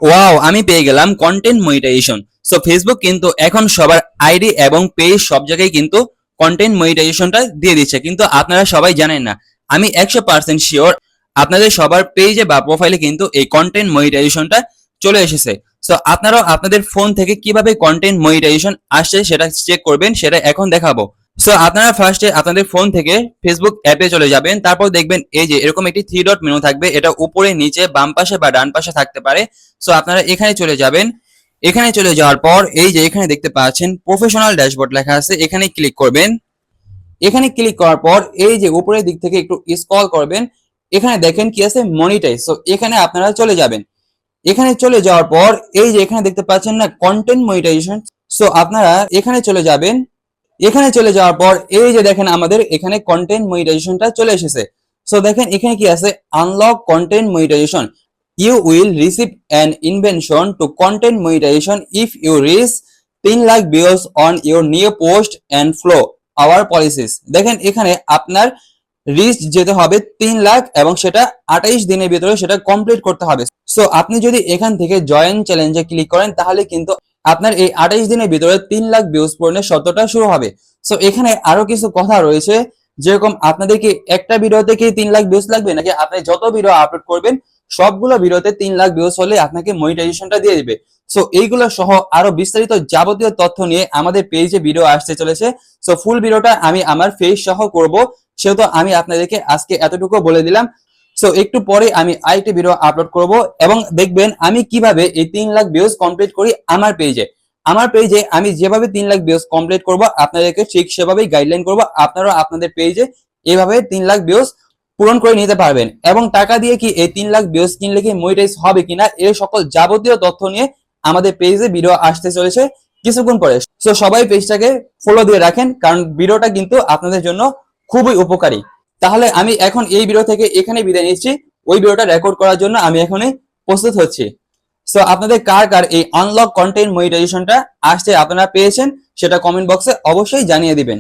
Wow, আমি পেয়ে গেলাম কন্টেন্ট মনিটাইজেশন। সো ফেসবুক কিন্তু এখন সবার আইডি এবং পেজ সব জায়গায় কিন্তু কন্টেন্ট মনিটাইজেশনটা দিয়ে দিচ্ছে, কিন্তু আপনারা সবাই জানেন না। আমি 100% শিওর আপনাদের সবার পেজে বা প্রোফাইলে কিন্তু এই কন্টেন্ট মনিটাইজেশনটা চলে এসেছে। সো আপনারাও আপনাদের ফোন থেকে কিভাবে কন্টেন্ট মনিটাইজেশন আসছে সেটা চেক করবেন, সেটা এখন দেখাবো। সো আপনারা ফার্স্টে আপনাদের ফোন থেকে ফেসবুক অ্যাপে চলে যাবেন, তারপর দেখবেন এই যে এরকম একটি থ্রি ডট মেনু থাকবে, এটা উপরে নিচে বাম পাশে বা ডান পাশে থাকতে পারে। সো আপনারা এখানে চলে যাবেন। এখানে চলে যাওয়ার পর এই যে এখানে দেখতে পাচ্ছেন প্রফেশনাল ড্যাশবোর্ড লেখা আছে, এখানে ক্লিক করবেন। এখানে ক্লিক করার পর এই যে উপরের দিক থেকে একটু স্ক্রল করবেন, এখানে দেখেন কি আছে মনিটাইজ। সো এখানে আপনারা চলে যাবেন। এখানে চলে যাওয়ার পর এই যে এখানে দেখতে পাচ্ছেন না কন্টেন্ট মনিটাইজেশন। সো আপনারা এখানে চলে যাবেন। এখানে চলে যাওয়ার পর এই যে দেখেন আমাদের এখানে কন্টেন্ট মনিটাইজেশনটা চলে এসেছে। সো দেখেন এখানে কি আছে, unlock content monetisation, you will receive an invention to content monetisation if you reach 3 lakh views on your new post and follow our policies. দেখেন এখানে আপনার রিচ যেতে হবে 3 লাখ এবং সেটা 28 দিনের ভিতরে সেটা কমপ্লিট করতে হবে। সো আপনি যদি এখান থেকে জয়েন চ্যালেঞ্জে ক্লিক করেন তাহলে কিন্তু আপনার এই 28 দিনের ভিতরে 3 লাখ ভিউজ পূরণের শর্তটা শুরু হবে। সো এখানে আরো কিছু কথা রয়েছে, যেরকম আপনাদের কি একটা ভিডিওতে কি 3 লাখ ভিউজ লাগবে, নাকি আপনি যত ভিডিও আপলোড করবেন সবগুলো ভিডিওতে 3 লাখ ভিউজ হলে আপনাকে মনিটাইজেশনটা দিয়ে দিবে। সো এইগুলো সহ আরো বিস্তারিত যাবতীয় তথ্য নিয়ে আমাদের পেজে ভিডিও আসতে চলেছে। সো ফুল ভিডিওটা আমি আমার ফেস সহ করব, সেহেতু আমি আপনাদেরকে আজকে এতটুকু বলে দিলাম। সো একটু পরে আমি আরেকটি ভিডিও আপলোড করব এবং দেখবেন আমি কিভাবে এই 3 লাখ ভিউজ কমপ্লিট করি আমার পেজে। আমার পেজে আমি যেভাবে 3 লাখ ভিউজ কমপ্লিট করব আপনাদেরকে ঠিক সেভাবেই গাইডলাইন করব, আপনারাও আপনাদের পেজে এইভাবে 3 লাখ ভিউজ পূরণ করে নিতে পারবেন। এবং টাকা দিয়ে কি এই 3 লাখ ভিউজ কিনলে কি মনিটাইজ হবে কিনা এই সকল যাবতীয় তথ্য নিয়ে আমাদের পেজে ভিডিও আসতে চলেছে কিছুক্ষণ পরে। সো সবাই পেজটাকে ফলো দিয়ে রাখেন, কারণ ভিডিওটা কিন্তু আপনাদের জন্য খুবই উপকারী। তাহলে আমি এখন এই ভিডিও থেকে এখানে বিদায় নিচ্ছি। ওই ভিডিওটা রেকর্ড করার জন্য আমি এখনই প্রস্তুত হচ্ছি। সো আপনাদের কার কার এই আনলক কন্টেন্ট মনিটাইজেশনটা আসছে আপনারা পেয়েছেন সেটা কমেন্ট বক্সে অবশ্যই জানিয়ে দিবেন।